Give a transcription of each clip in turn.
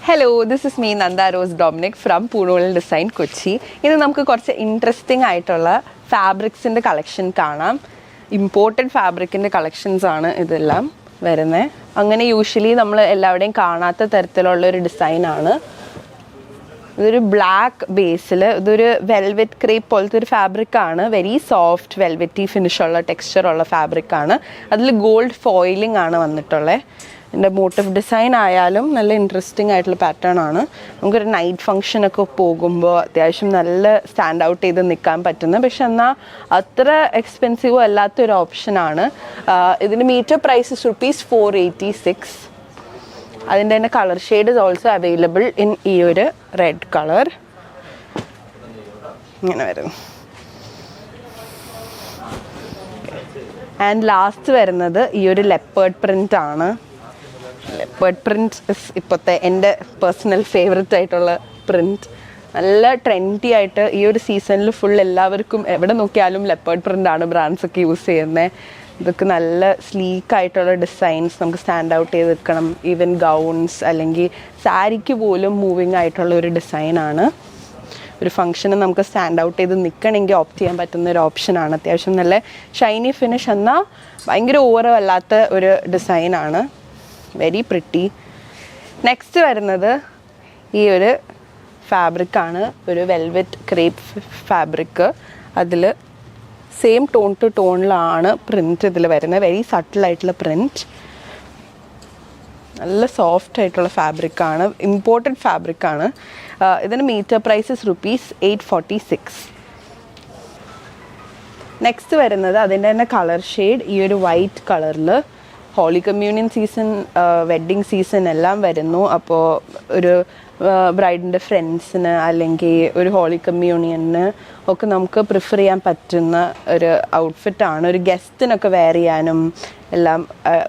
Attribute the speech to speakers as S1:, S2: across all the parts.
S1: Hello, this is me Nanda Rose Dominic from പൂണോളൽ design Kochi. ഇത് നമുക്ക് കുറച്ച് ഇൻട്രസ്റ്റിംഗ് ആയിട്ടുള്ള ഫാബ്രിക്സിൻ്റെ കളക്ഷൻ കാണാം. ഇമ്പോർട്ടഡ് ഫാബ്രിക്കിൻ്റെ കളക്ഷൻസ് ആണ് ഇതെല്ലാം വരുന്നത്. അങ്ങനെ യൂഷ്വലി നമ്മൾ എല്ലാവരുടെയും കാണാത്ത തരത്തിലുള്ള ഒരു ഡിസൈനാണ്. ഇതൊരു ബ്ലാക്ക് ബേസിൽ ഇതൊരു വെൽവെറ്റ് ക്രേപ്പ് പോലത്തെ ഒരു ഫാബ്രിക്കാണ്. വെരി സോഫ്റ്റ് വെൽവെറ്റി ഫിനിഷുള്ള ടെക്സ്ചറുള്ള ഫാബ്രിക്കാണ്. അതിൽ ഗോൾഡ് ഫോയിലിംഗ് ആണ് വന്നിട്ടുള്ളത്. എൻ്റെ മോട്ടീവ് ഡിസൈൻ ആയാലും നല്ല ഇൻട്രസ്റ്റിംഗ് ആയിട്ടുള്ള പാറ്റേൺ ആണ്. നമുക്കൊരു നൈറ്റ് ഫംഗ്ഷനൊക്കെ പോകുമ്പോൾ അത്യാവശ്യം നല്ല സ്റ്റാൻഡ് ഔട്ട് ചെയ്ത് നിൽക്കാൻ പറ്റുന്ന, പക്ഷെ എന്നാൽ അത്ര എക്സ്പെൻസീവോ അല്ലാത്തൊരു ഓപ്ഷനാണ്. ഇതിന് മീറ്റർ പ്രൈസ് ₹486. അതിൻ്റെ തന്നെ colour shade is also available in ഈ ഒരു റെഡ് കളർ. ഇങ്ങനെ വരുന്നു. ആൻഡ് ലാസ്റ്റ് വരുന്നത് ഈ ഒരു ലെപ്പേർഡ് പ്രിൻ്റ് ആണ്. ലെപ്പേർഡ് പ്രിൻറ്റ് ഇസ് ഇപ്പോഴത്തെ എൻ്റെ പേഴ്സണൽ ഫേവററ്റ് ആയിട്ടുള്ള പ്രിൻറ്റ്. നല്ല ട്രെൻഡി ആയിട്ട് ഈ ഒരു സീസണിൽ ഫുൾ എല്ലാവർക്കും എവിടെ നോക്കിയാലും ലെപ്പേർഡ് പ്രിൻ്റാണ് ബ്രാൻഡ്സൊക്കെ യൂസ് ചെയ്യുന്നത്. ഇതൊക്കെ നല്ല സ്ലീക്കായിട്ടുള്ള ഡിസൈൻസ്, നമുക്ക് സ്റ്റാൻഡ് ഔട്ട് ചെയ്ത് നിൽക്കണം. ഈവൻ ഗൗൺസ് അല്ലെങ്കിൽ സാരിക്ക് പോലും മൂവിങ് ആയിട്ടുള്ള ഒരു ഡിസൈനാണ്. ഒരു ഫംഗ്ഷന് നമുക്ക് സ്റ്റാൻഡ് ഔട്ട് ചെയ്ത് നിൽക്കണമെങ്കിൽ ഓപ്റ്റ് ചെയ്യാൻ പറ്റുന്ന ഒരു ഓപ്ഷനാണ്. അത്യാവശ്യം നല്ല ഷൈനി ഫിനിഷ് എന്നാൽ ഭയങ്കര ഓവറോ അല്ലാത്ത ഒരു ഡിസൈനാണ്. Very pretty. നെക്സ്റ്റ് വരുന്നത് ഈ ഒരു ഫാബ്രിക്കാണ്. ഒരു വെൽവെറ്റ് ക്രേപ്പ് ഫാബ്രിക്ക്. അതിൽ സെയിം ടോൺ ടു ടോണിലാണ് പ്രിൻറ്റ് ഇതിൽ വരുന്നത്. വെരി സട്ടിലായിട്ടുള്ള പ്രിൻറ്റ്. നല്ല സോഫ്റ്റ് ആയിട്ടുള്ള ഫാബ്രിക്കാണ്. ഇമ്പോർട്ടഡ് ഫാബ്രിക്കാണ്. ഇതിന് മീറ്റർ പ്രൈസ് ₹846. നെക്സ്റ്റ് വരുന്നത് അതിൻ്റെ തന്നെ കളർ ഷെയ്ഡ് ഈ ഒരു വൈറ്റ് കളറിൽ. Holy communion season, wedding season എല്ലാം വരുന്നു. അപ്പോൾ ഒരു ബ്രൈഡിൻ്റെ ഫ്രണ്ട്സിന് അല്ലെങ്കിൽ ഒരു ഹോളി കമ്മ്യൂണിയന് ഒക്കെ നമുക്ക് പ്രിഫർ ചെയ്യാൻ പറ്റുന്ന ഒരു ഔട്ട്ഫിറ്റാണ്. ഒരു ഗസ്റ്റിനൊക്കെ വെയർ ചെയ്യാനും എല്ലാം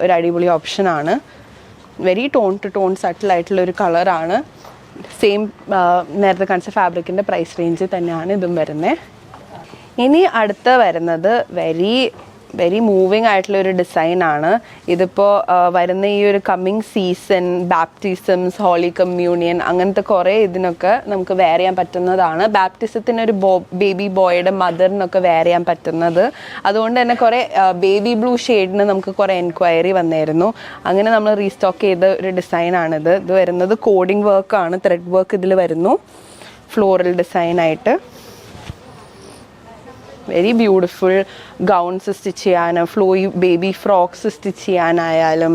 S1: ഒരു അടിപൊളി ഓപ്ഷനാണ്. വെരി ടോൺ ടു ടോൺ സട്ടിലായിട്ടുള്ളൊരു കളറാണ്. സെയിം നേരത്തെ കാണിച്ച ഫാബ്രിക്കിൻ്റെ പ്രൈസ് റേഞ്ച് തന്നെയാണ് ഇതും വരുന്നത്. ഇനി അടുത്ത വരുന്നത് വെരി മൂവിങ് ആയിട്ടുള്ള ഒരു ഡിസൈനാണ്. ഇതിപ്പോൾ വരുന്ന ഈ ഒരു coming season, baptisms, holy communion അങ്ങനത്തെ കുറേ ഇതിനൊക്കെ നമുക്ക് വെയർ ചെയ്യാൻ പറ്റുന്നതാണ്. ബാപ്റ്റിസത്തിനൊരു ബേബി ബോയുടെ മദറിനൊക്കെ വെയർ ചെയ്യാൻ പറ്റുന്നത്. അതുകൊണ്ട് തന്നെ കുറേ ബേബി ബ്ലൂ ഷെയ്ഡിന് നമുക്ക് കുറേ എൻക്വയറി വന്നായിരുന്നു. അങ്ങനെ നമ്മൾ റീസ്റ്റോക്ക് ചെയ്ത ഒരു ഡിസൈനാണിത്. ഇത് വരുന്നത് കോഡിങ് വർക്കാണ്. ത്രെഡ് വർക്ക് ഇതിൽ വരുന്നു, ഫ്ലോറൽ ഡിസൈനായിട്ട്. Very beautiful. ഗൗൺസ് സ്റ്റിച്ച് ചെയ്യാനും ഫ്ലോയി ബേബി ഫ്രോക്സ് സ്റ്റിച്ച് ചെയ്യാനായാലും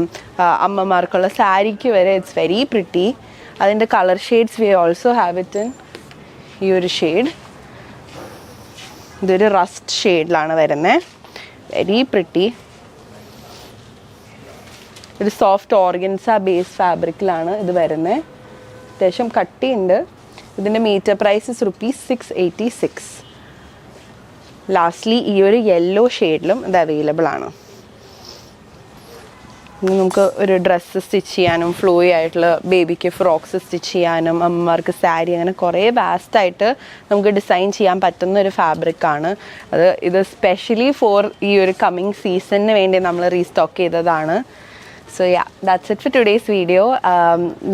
S1: അമ്മമാർക്കുള്ള സാരിക്ക് വരെ ഇറ്റ്സ് വെരി പ്രിട്ടി. അതിൻ്റെ colour shades we also have it in ഈ ഒരു ഷെയ്ഡ്. ഇതൊരു റസ്റ്റ് ഷെയ്ഡിലാണ് വരുന്നത്. Very pretty. ഒരു സോഫ്റ്റ് ഓർഗൻസ ബേസ് ഫാബ്രിക്കിലാണ് ഇത് വരുന്നത്. അത്യാവശ്യം കട്ടിയുണ്ട്. ഇതിൻ്റെ മീറ്റർ പ്രൈസ് ₹686. ലാസ്റ്റ്ലി ഈ ഒരു യെല്ലോ ഷെയ്ഡിലും ഇത് അവൈലബിൾ ആണ്. നമുക്ക് ഒരു ഡ്രസ്സ് സ്റ്റിച്ച് ചെയ്യാനും ഫ്ലോയി ആയിട്ടുള്ള ബേബിക്ക് ഫ്രോക്സ് സ്റ്റിച്ച് ചെയ്യാനും അമ്മമാർക്ക് സാരി അങ്ങനെ കുറേ വാസ്റ്റായിട്ട് നമുക്ക് ഡിസൈൻ ചെയ്യാൻ പറ്റുന്ന ഒരു ഫാബ്രിക്കാണ്. ഇത് സ്പെഷ്യലി ഫോർ ഈ ഒരു കമ്മിങ് സീസണിന് വേണ്ടി നമ്മൾ റീസ്റ്റോക്ക് ചെയ്തതാണ്. So yeah, that's it for today's video.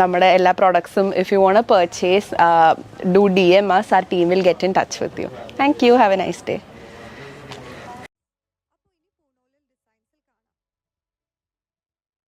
S1: നമ്മുടെ എല്ലാ പ്രോഡക്ട്സും if you want to purchase, do DM us. Our team will get in touch with you. Thank you. Have a nice day.